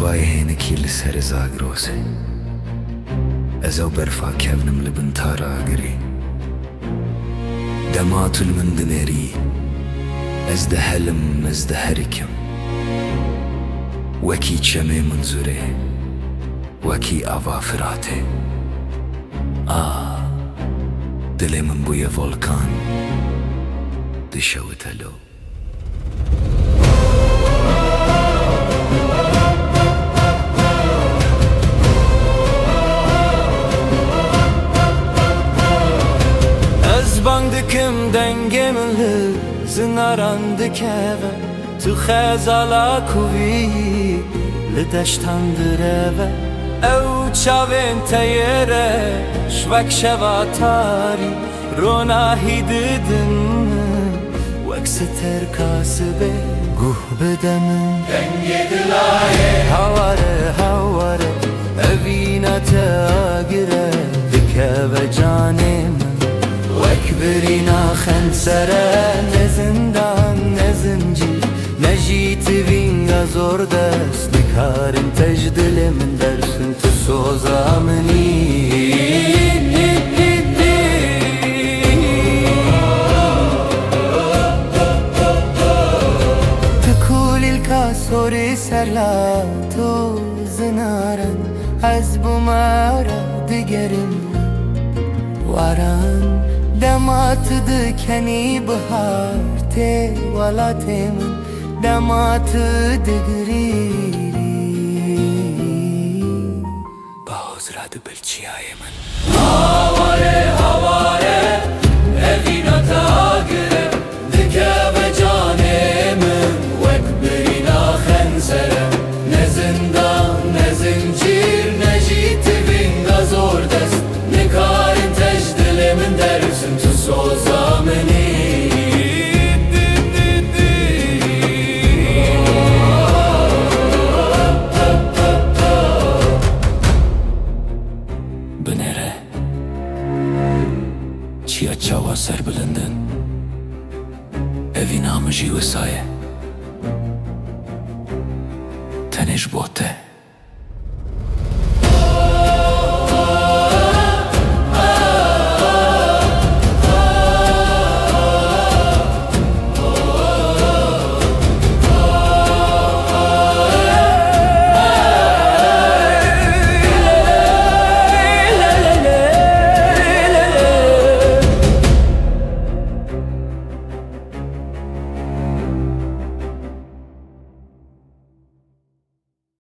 بايهينك لسر زاغروسي ازو برفا كevnim لبن تارا اغري دماتو المندنري ازده حلم ازده حركم وكي چمي منزوره وكي آوا فراته دل من بوی volkan دشوتلو Bandıkım dengemli zinarandık eve Tu xezala kuvi lideshtandır eve Ev çavên teyere şvek şevatari Ronahi didin Wek siter kasıbe guh bedemin Denge dilaye Havare evina te agire Dikeve canim وكبرنا خنسرة نزندان نزنجي نجيت فينا زور دس نكار تجدل من درس تسوزا مني تكول الكاسوري سرلاتو زنارن حزب مارا دقرن واران دمات دكني بهار تي ولا تمن دمات دقريري باوزراد بالچياي من هواره evina tagire dike ve canemin vekbirina khensere ne zindan ne zincir ne jitivin gazor dest ne karin tecdilimin dersin tu sozameni Binere Çiya çava ser bilindin Evina mı jivisaye Tenej bote